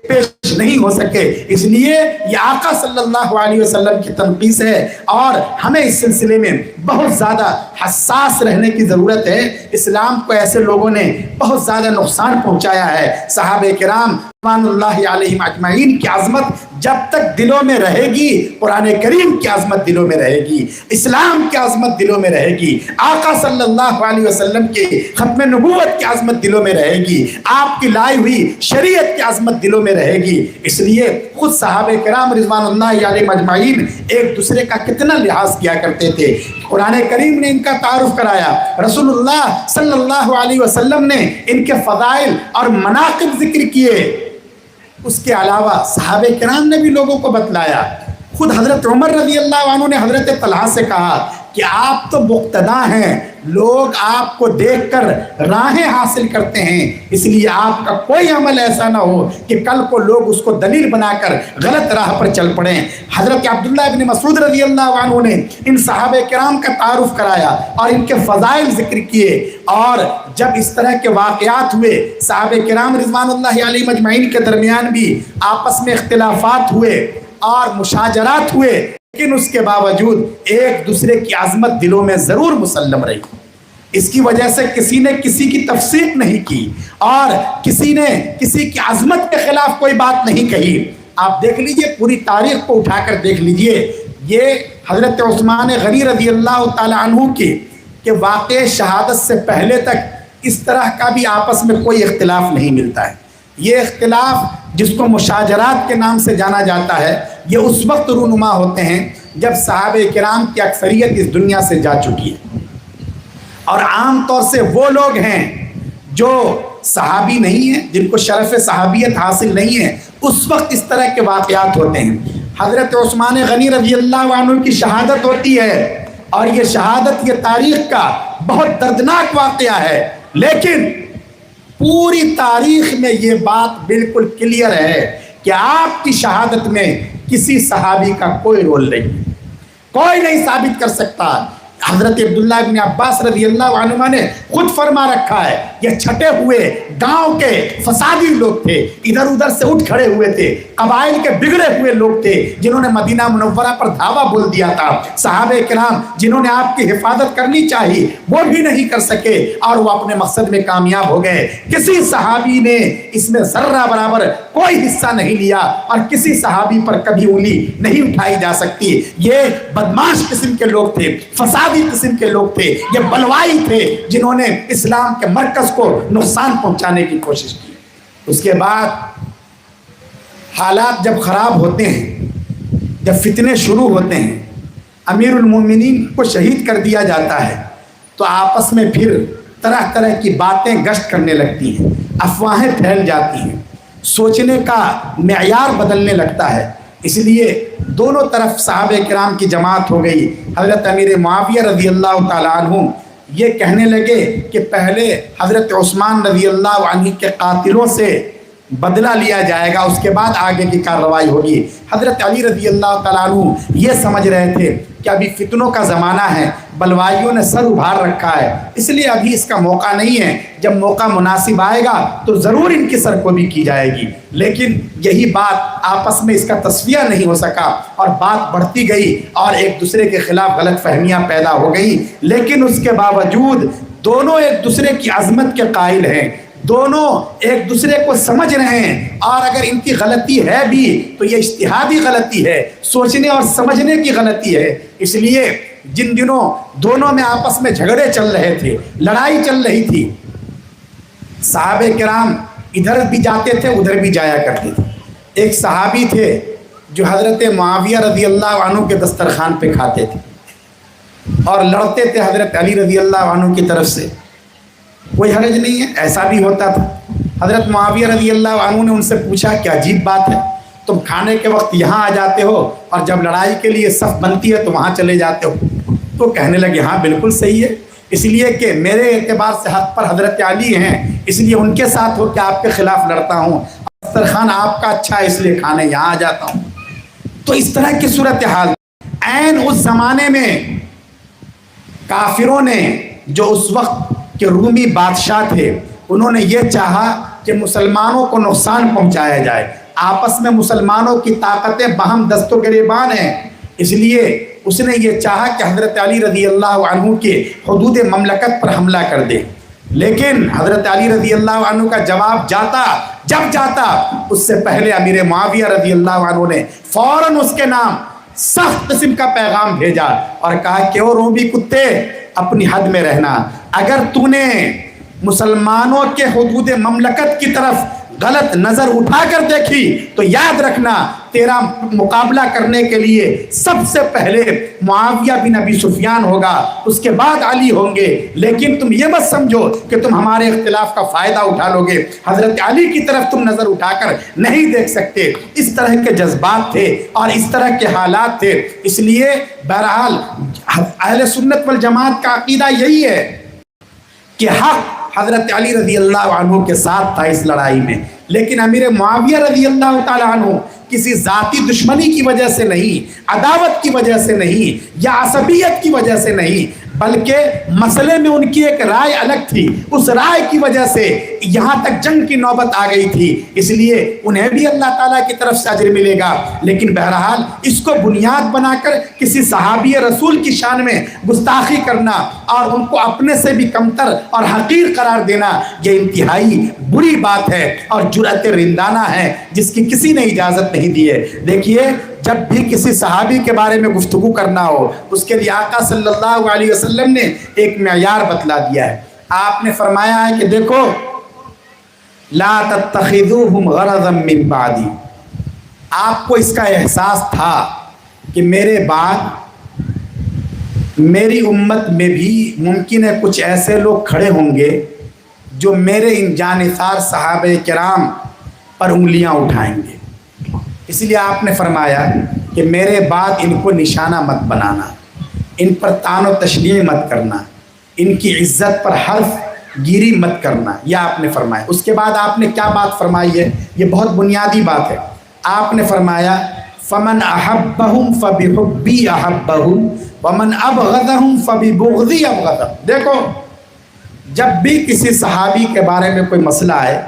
پیش نہیں ہو سکے۔ اس لیے یہ آقا صلی اللہ علیہ وسلم کی تنقیص ہے اور ہمیں اس سلسلے میں بہت زیادہ حساس رہنے کی ضرورت ہے۔ اسلام کو ایسے لوگوں نے بہت زیادہ نقصان پہنچایا ہے۔ صحابہ کرام رضوان اللہ علیہم اجمعین کی عظمت جب تک دلوں میں رہے گی، قرآن کریم کی عظمت دلوں میں رہے گی، اسلام کی عظمت دلوں میں رہے گی، آقا صلی اللہ علیہ وسلم کی ختم نبوت کی عظمت دلوں میں رہے گی، آپ کی لائی ہوئی شریعت کی عظمت دلوں میں رہے گی۔ اس لیے خود صحابہ کرام رضوان اللہ علیہم اجمعین ایک دوسرے کا کتنا لحاظ کیا کرتے تھے۔ قرآن کریم نے ان کا تعارف کرایا، رسول اللہ صلی اللہ علیہ وسلم نے ان کے فضائل اور مناقب ذکر کیے، اس کے علاوہ صحابہ کرام نے بھی لوگوں کو بتلایا۔ خود حضرت عمر رضی اللہ عنہ نے حضرت طلحہ سے کہا کہ آپ تو مقتدا ہیں، لوگ آپ کو دیکھ کر راہیں حاصل کرتے ہیں، اس لیے آپ کا کوئی عمل ایسا نہ ہو کہ کل کو لوگ اس کو دلیل بنا کر غلط راہ پر چل پڑیں۔ حضرت عبداللہ ابن مسعود رضی اللہ عنہ نے ان صحابہ کرام کا تعارف کرایا اور ان کے فضائل ذکر کیے، اور جب اس طرح کے واقعات ہوئے صحابہ کرام رضوان اللہ علیہ مجمعین کے درمیان بھی آپس میں اختلافات ہوئے اور مشاجرات ہوئے، لیکن اس کے باوجود ایک دوسرے کی عظمت دلوں میں ضرور مسلم رہی۔ اس کی وجہ سے کسی نے کسی کی تفسیق نہیں کی اور کسی نے کسی کی عظمت کے خلاف کوئی بات نہیں کہی۔ آپ دیکھ لیجئے، پوری تاریخ کو اٹھا کر دیکھ لیجئے، یہ حضرت عثمان غنی رضی اللہ تعالی عنہ کی کہ واقع شہادت سے پہلے تک اس طرح کا بھی آپس میں کوئی اختلاف نہیں ملتا ہے۔ یہ اختلاف جس کو مشاجرات کے نام سے جانا جاتا ہے، یہ اس وقت رونما ہوتے ہیں جب صحابہ کرام کی اکثریت اس دنیا سے جا چکی ہے، اور عام طور سے وہ لوگ ہیں جو صحابی نہیں ہیں، جن کو شرف صحابیت حاصل نہیں ہے، اس وقت اس طرح کے واقعات ہوتے ہیں۔ حضرت عثمان غنی رضی اللہ عنہ کی شہادت ہوتی ہے، اور یہ شہادت یہ تاریخ کا بہت دردناک واقعہ ہے، لیکن پوری تاریخ میں یہ بات بالکل کلیئر ہے کہ آپ کی شہادت میں کسی صحابی کا کوئی رول نہیں، کوئی نہیں ثابت کر سکتا۔ حضرت عبداللہ ابن عباس رضی اللہ عنہما نے خود فرما رکھا ہے، یہ چھٹے ہوئے گاؤں کے فسادی لوگ تھے، ادھر ادھر سے اٹھ کھڑے ہوئے تھے، قبائل کے بگڑے ہوئے لوگ تھے جنہوں نے مدینہ منورہ پر دھاوا بول دیا تھا۔ صحابہ کرام جنہوں نے آپ کی حفاظت کرنی چاہی وہ بھی نہیں کر سکے، اور وہ اپنے مقصد میں کامیاب ہو گئے۔ کسی صحابی نے اس میں ذرہ برابر کوئی حصہ نہیں لیا، اور کسی صحابی پر کبھی انگلی نہیں اٹھائی جا سکتی۔ یہ بدماش قسم کے لوگ تھے، فسادی قسم کے لوگ تھے، یہ بلوائی تھے جنہوں نے اسلام کے مرکز کو نقصان پہنچانے کی کوشش کی۔ اس کے بعد حالات جب خراب ہوتے ہیں، جب فتنے شروع ہوتے ہیں، امیر المومنین کو شہید کر دیا جاتا ہے، تو آپس میں پھر طرح طرح کی باتیں گشت کرنے لگتی ہیں، افواہیں پھیل جاتی ہیں، سوچنے کا معیار بدلنے لگتا ہے۔ اس لیے دونوں طرف صحابہ کرام کی جماعت ہو گئی۔ حضرت امیر معاویہ رضی اللہ تعالیٰ عنہ یہ کہنے لگے کہ پہلے حضرت عثمان رضی اللہ عنہ کے قاتلوں سے بدلہ لیا جائے گا، اس کے بعد آگے کی کارروائی ہوگی۔ حضرت علی رضی اللہ تعالیٰ عنہ یہ سمجھ رہے تھے کہ ابھی فتنوں کا زمانہ ہے، بلوائیوں نے سر ابھار رکھا ہے، اس لیے ابھی اس کا موقع نہیں ہے، جب موقع مناسب آئے گا تو ضرور ان کی سر کو بھی کی جائے گی۔ لیکن یہی بات آپس میں اس کا تصفیہ نہیں ہو سکا، اور بات بڑھتی گئی اور ایک دوسرے کے خلاف غلط فہمیاں پیدا ہو گئی۔ لیکن اس کے باوجود دونوں ایک دوسرے کی عظمت کے قائل ہیں، دونوں ایک دوسرے کو سمجھ رہے ہیں، اور اگر ان کی غلطی ہے بھی تو یہ اجتہادی غلطی ہے، سوچنے اور سمجھنے کی غلطی ہے۔ اس لیے جن دنوں دونوں میں آپس میں جھگڑے چل رہے تھے، لڑائی چل رہی تھی، صحابہ کرام ادھر بھی جاتے تھے ادھر بھی جایا کرتے تھے۔ ایک صحابی تھے جو حضرت معاویہ رضی اللہ عنہ کے دسترخوان پہ کھاتے تھے اور لڑتے تھے حضرت علی رضی اللہ عنہ کی طرف سے، کوئی حرج نہیں ہے، ایسا بھی ہوتا تھا۔ حضرت معاویہ رضی اللہ عنہ نے ان سے پوچھا کہ عجیب بات ہے، تم کھانے کے وقت یہاں آ جاتے ہو اور جب لڑائی کے لیے صف بنتی ہے تو وہاں چلے جاتے ہو، تو کہنے لگے ہاں بالکل صحیح ہے، اس لیے کہ میرے اعتبار سے حق پر حضرت علی ہیں، اس لیے ان کے ساتھ ہو کے آپ کے خلاف لڑتا ہوں، دسترخوان آپ کا اچھا ہے اس لیے کھانے یہاں آ جاتا ہوں۔ تو اس طرح کی صورتحال عین اس زمانے میں کافروں نے، جو اس وقت کے رومی بادشاہ تھے، انہوں نے یہ چاہا کہ مسلمانوں کو نقصان پہنچایا جائے، آپس میں مسلمانوں کی طاقتیں باہم دست و گریبان ہیں، اس لیے اس نے یہ چاہا کہ حضرت علی رضی اللہ عنہ کے حدود مملکت پر حملہ کر دے، لیکن حضرت علی رضی اللہ عنہ کا جواب جب جاتا اس سے پہلے امیر معاویہ رضی اللہ عنہ نے فوراً اس کے نام سخت قسم کا پیغام بھیجا اور کہا کہ او رومی کتے، اپنی حد میں رہنا، اگر تو نے مسلمانوں کے حدود مملکت کی طرف غلط نظر اٹھا کر دیکھی تو یاد رکھنا تیرا مقابلہ کرنے کے لیے سب سے پہلے معاویہ بن ابی سفیان ہوگا، اس کے بعد علی ہوں گے، لیکن تم یہ مت سمجھو کہ تم ہمارے اختلاف کا فائدہ اٹھا لو گے، حضرت علی کی طرف تم نظر اٹھا کر نہیں دیکھ سکتے۔ اس طرح کے جذبات تھے اور اس طرح کے حالات تھے، اس لیے بہرحال اہل سنت والجماعت کا عقیدہ یہی ہے کہ حق حضرت علی رضی اللہ عنہ کے ساتھ تھا اس لڑائی میں، لیکن امیر معاویہ رضی اللہ تعالی عنہ کسی ذاتی دشمنی کی وجہ سے نہیں، عداوت کی وجہ سے نہیں، یا عصبیت کی وجہ سے نہیں، بلکہ مسئلے میں ان کی ایک رائے الگ تھی، اس رائے کی وجہ سے یہاں تک جنگ کی نوبت آ گئی تھی، اس لیے انہیں بھی اللہ تعالیٰ کی طرف سے اجر ملے گا۔ لیکن بہرحال اس کو بنیاد بنا کر کسی صحابی رسول کی شان میں گستاخی کرنا اور ان کو اپنے سے بھی کمتر اور حقیر قرار دینا، یہ انتہائی بری بات ہے اور جرأت رندانہ ہے جس کی کسی نے اجازت نہیں دی ہے۔ دیکھیے، جب بھی کسی صحابی کے بارے میں گفتگو کرنا ہو، اس کے لیے آقا صلی اللہ علیہ وسلم نے ایک معیار بتلا دیا ہے۔ آپ نے فرمایا ہے کہ دیکھو، لا تتخذوہم غرضا من بعدی، آپ کو اس کا احساس تھا کہ میرے بعد میری امت میں بھی ممکن ہے کچھ ایسے لوگ کھڑے ہوں گے جو میرے ان جانثار صحابہ کرام پر انگلیاں اٹھائیں گے، اس لیے آپ نے فرمایا کہ میرے بعد ان کو نشانہ مت بنانا، ان پر طعن و تشنیع مت کرنا، ان کی عزت پر حرف گیری مت کرنا، یہ آپ نے فرمایا۔ اس کے بعد آپ نے کیا بات فرمائی ہے، یہ بہت بنیادی بات ہے۔ آپ نے فرمایا فمن احبہم فبحبی احبہم ومن ابغضہم فببغضی ابغضہم۔ دیکھو، جب بھی کسی صحابی کے بارے میں کوئی مسئلہ آئے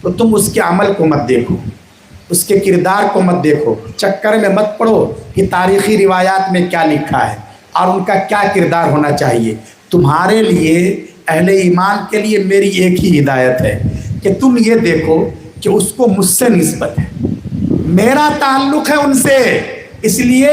تو تم اس کے عمل کو مت دیکھو، اس کے کردار کو مت دیکھو، چکر میں مت پڑو کہ تاریخی روایات میں کیا لکھا ہے اور ان کا کیا کردار ہونا چاہیے۔ تمہارے لیے، اہل ایمان کے لیے میری ایک ہی ہدایت ہے کہ تم یہ دیکھو کہ اس کو مجھ سے نسبت ہے، میرا تعلق ہے ان سے، اس لیے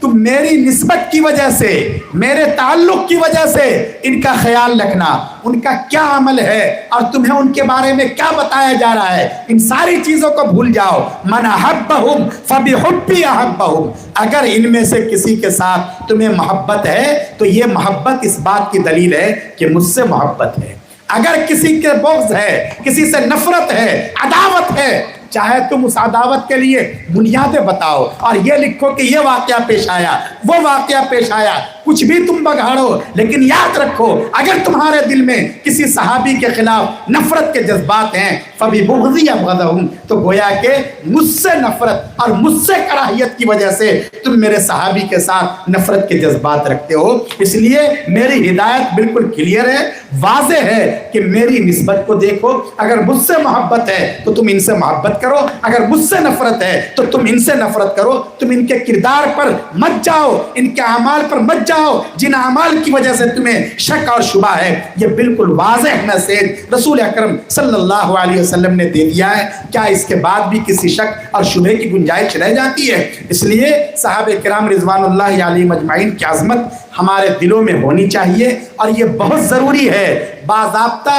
تم میری نسبت کی وجہ سے، میرے تعلق کی وجہ سے ان کا خیال رکھنا، ان کا کیا عمل ہے اور تمہیں ان کے بارے میں کیا بتایا جا رہا ہے، ان ساری چیزوں کو بھول جاؤ۔ من احبہم فبحبی احبہم، اگر ان میں سے کسی کے ساتھ تمہیں محبت ہے تو یہ محبت اس بات کی دلیل ہے کہ مجھ سے محبت ہے۔ اگر کسی کے بغض ہے، کسی سے نفرت ہے، عداوت ہے، چاہے تم اس عداوت کے لیے بنیادیں بتاؤ اور یہ لکھو کہ یہ واقعہ پیش آیا، وہ واقعہ پیش آیا، کچھ بھی تم بگاڑو، لیکن یاد رکھو اگر تمہارے دل میں کسی صحابی کے خلاف نفرت کے جذبات ہیں فببغضی ابغضہم، تو گویا کہ مجھ سے نفرت اور مجھ سے کراہیت کی وجہ سے تم میرے صحابی کے ساتھ نفرت کے جذبات رکھتے ہو۔ اس لیے میری ہدایت بالکل کلیئر ہے، واضح ہے کہ میری نسبت کو دیکھو، اگر مجھ سے محبت ہے تو تم ان سے محبت کرو، اگر مجھ سے نفرت ہے تو تم ان سے نفرت کرو، تم ان کے کردار پر مت جاؤ، ان کے اعمال پر مت جاؤ جن اعمال کی وجہ سے تمہیں شک اور شبہ ہے۔ یہ بالکل واضح میسج رسول اکرم صلی اللہ علیہ وسلم نے دے دیا ہے، کیا اس کے بعد بھی کسی شک اور شبہ کی گنجائش رہ جاتی ہے؟ اس لیے صحابہ کرام رضوان اللہ علیہم اجمعین کی عظمت ہمارے دلوں میں ہونی چاہیے اور یہ بہت ضروری ہے، باضابطہ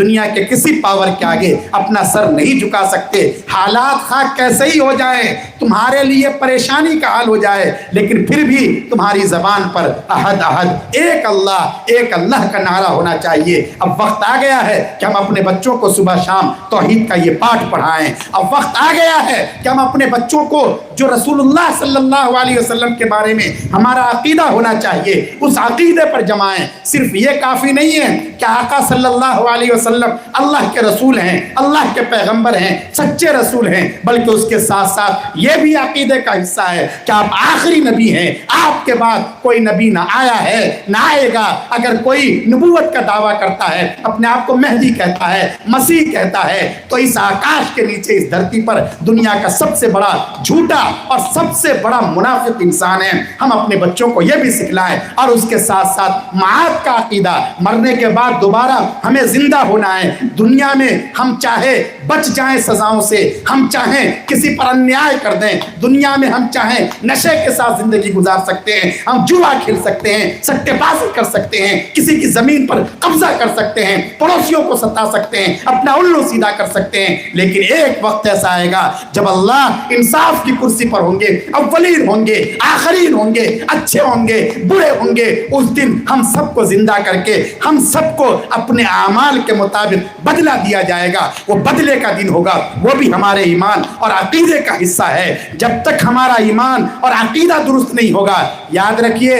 دنیا کے کسی پاور کے آگے اپنا سر نہیں جھکا سکتے. حالات خواہ کیسے ہی ہو جائیں, تمہارے لیے پریشانی کا حال ہو جائے, لیکن پھر بھی تمہاری زبان پر احد احد ایک اللہ کا نعرہ ہونا چاہیے. اب وقت آ گیا ہے کہ ہم اپنے بچوں کو صبح شام توحید کا یہ پاٹھ پڑھائیں. اب وقت آ گیا ہے کہ ہم اپنے بچوں کو جو رسول اللہ صلی اللہ علیہ وسلم کے بارے میں ہمارا عقیدہ ہونا چاہیے اس عقیدے پر جمائیں. صرف یہ کافی نہیں ہے کہ آقا صلی اللہ علیہ وسلم اللہ کے رسول ہیں, اللہ کے پیغمبر ہیں, سچے رسول ہیں, بلکہ اس کے ساتھ ساتھ یہ بھی عقیدے کا حصہ ہے کہ آپ آخری نبی ہیں, آپ کے بعد کوئی نبی نہ آیا ہے نہ آئے گا. اگر کوئی نبوت کا دعویٰ کرتا ہے, اپنے آپ کو مہدی کہتا ہے, مسیح کہتا ہے, تو اس آکاش کے نیچے اس دھرتی پر دنیا کا سب سے بڑا جھوٹا اور سب سے بڑا منافق انسان ہے. ہم اپنے بچوں کو یہ بھی سکھلائیں اور اس کے ساتھ ساتھ معاد کا عقیدہ, مرنے کے بعد دوبارہ ہمیں زندہ ہونا ہے. دنیا میں ہم چاہے بچ جائیں سزاؤں سے, ہم چاہیں کسی پر انیائے کر دیں, دنیا میں ہم چاہیں نشے کے ساتھ زندگی گزار سکتے ہیں, ہم جوا کھیل سکتے ہیں, سٹے بازی کر سکتے ہیں, کسی کی زمین پر قبضہ کر سکتے ہیں, پڑوسیوں کو ستا سکتے ہیں, اپنا الو سیدھا کر سکتے ہیں, لیکن ایک وقت ایسا آئے گا جب اللہ انصاف کی کرسی پر ہوں گے, اولین ہوں گے, آخرین ہوں گے, اچھے ہوں گے, برے ہوں گے. اس دن ہم سب کو زندہ کر کے ہم سب کو اپنے اعمال کے مطابق بدلہ دیا جائے گا. وہ بدلے کا دن ہوگا, وہ بھی ہمارے ایمان اور عقیدے کا حصہ ہے. جب تک ہمارا ایمان اور عقیدہ درست نہیں ہوگا, یاد رکھیے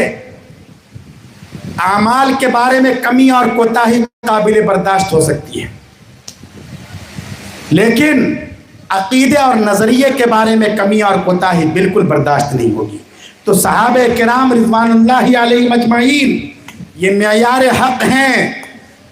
اعمال کے بارے میں کمی اور کوتاہی قابل برداشت ہو سکتی ہے, لیکن عقیدے اور نظریے کے بارے میں کمی اور کوتاہی بالکل برداشت نہیں ہوگی. تو صحابہ کرام رضوان اللہ علیہم اجمعین یہ معیار حق ہیں,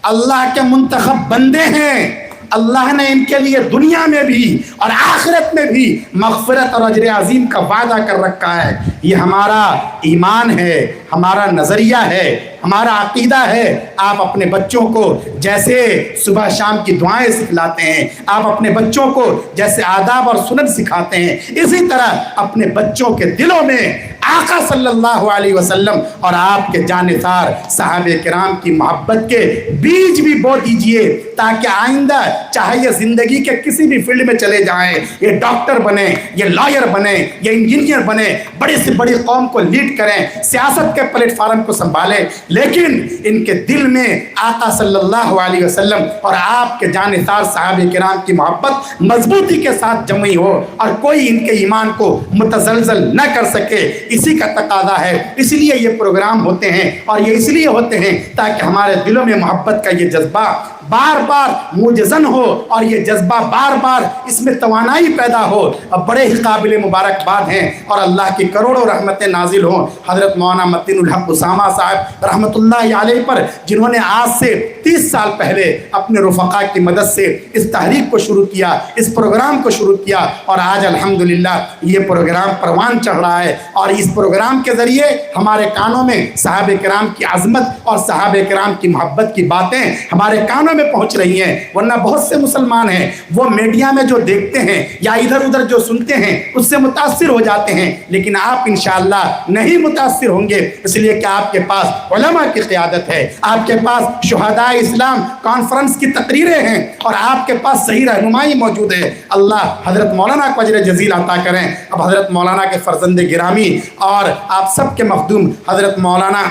اللہ کے منتخب بندے ہیں. اللہ نے ان کے لیے دنیا میں بھی اور آخرت میں بھی مغفرت اور اجر عظیم کا وعدہ کر رکھا ہے. یہ ہمارا ایمان ہے, ہمارا نظریہ ہے, ہمارا عقیدہ ہے. آپ اپنے بچوں کو جیسے صبح شام کی دعائیں سکھلاتے ہیں, آپ اپنے بچوں کو جیسے آداب اور سنت سکھاتے ہیں, اسی طرح اپنے بچوں کے دلوں میں آقا صلی اللہ علیہ وسلم اور آپ کے جانثار صحابہ کرام کی محبت کے بیج بھی بو دیجئے, تاکہ آئندہ چاہے یہ زندگی کے کسی بھی فیلڈ میں چلے جائیں, یہ ڈاکٹر بنے, یہ لائر بنے, یہ انجینئر بنے, بڑی سے بڑی قوم کو لیڈ کریں, سیاست کے پلیٹ فارم کو سنبھالیں, لیکن ان کے دل میں آقا صلی اللہ علیہ وسلم اور آپ کے جانثار صحابہ کرام کی محبت مضبوطی کے ساتھ جمعی ہو اور کوئی ان کے ایمان کو متزلزل نہ کر سکے. اسی کا تقاضا ہے, اس لیے یہ پروگرام ہوتے ہیں, اور یہ اس لیے ہوتے ہیں تاکہ ہمارے دلوں میں محبت کا یہ جذبہ بار بار موجزن ہو اور یہ جذبہ بار بار اس میں توانائی پیدا ہو. اب بڑے ہی قابل مبارکباد ہیں اور اللہ کی کروڑوں رحمتیں نازل ہوں حضرت مولانا متین الحق اسامہ صاحب رحمۃ اللہ علیہ پر, جنہوں نے آج سے 30 سال پہلے اپنے رفقا کی مدد سے اس تحریک کو شروع کیا, اس پروگرام کو شروع کیا, اور آج الحمدللہ یہ پروگرام پروان چڑھ رہا ہے. اور اس پروگرام کے ذریعے ہمارے کانوں میں صحابہ کرام کی عظمت اور صحابہ کرام کی محبت کی باتیں ہمارے کانوں میں پہنچ رہی ہیں. ورنہ بہت سے مسلمان ہیں وہ میڈیا میں جو دیکھتے ہیں یا ادھر ادھر جو سنتے ہیں اس سے متاثر ہو جاتے ہیں, لیکن آپ انشاءاللہ نہیں متاثر ہوں گے, اس لیے کہ آپ کے پاس علماء کی قیادت ہے, آپ کے پاس شہداء اسلام کانفرنس کی تقریریں ہیں, اور آپ کے پاس صحیح رہنمائی موجود ہے. اللہ حضرت مولانا کو اجر جزیل عطا کریں. اب حضرت مولانا کے فرزند گرامی اور آپ سب کے مخدوم حضرت مولانا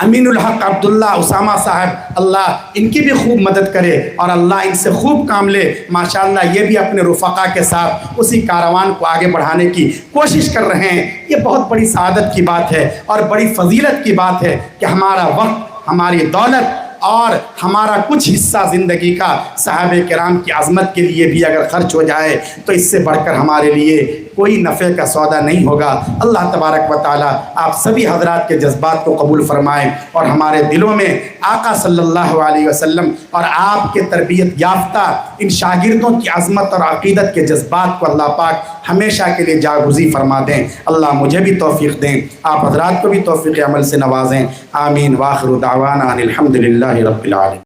امین الحق عبداللہ اسامہ صاحب, اللہ ان کی بھی خوب مدد کرے اور اللہ ان سے خوب کام لے. ماشاءاللہ یہ بھی اپنے رفقا کے ساتھ اسی کاروان کو آگے بڑھانے کی کوشش کر رہے ہیں. یہ بہت بڑی سعادت کی بات ہے اور بڑی فضیلت کی بات ہے کہ ہمارا وقت, ہماری دولت اور ہمارا کچھ حصہ زندگی کا صحابہ کرام کی عظمت کے لیے بھی اگر خرچ ہو جائے تو اس سے بڑھ کر ہمارے لیے کوئی نفع کا سودا نہیں ہوگا. اللہ تبارک و تعالی آپ سبھی حضرات کے جذبات کو قبول فرمائیں اور ہمارے دلوں میں آقا صلی اللہ علیہ وسلم اور آپ کے تربیت یافتہ ان شاگردوں کی عظمت اور عقیدت کے جذبات کو اللہ پاک ہمیشہ کے لیے جاگزی فرما دیں. اللہ مجھے بھی توفیق دیں, آپ حضرات کو بھی توفیق عمل سے نوازیں. آمین. وآخر دعوانا ان الحمد للہ رب العالمین.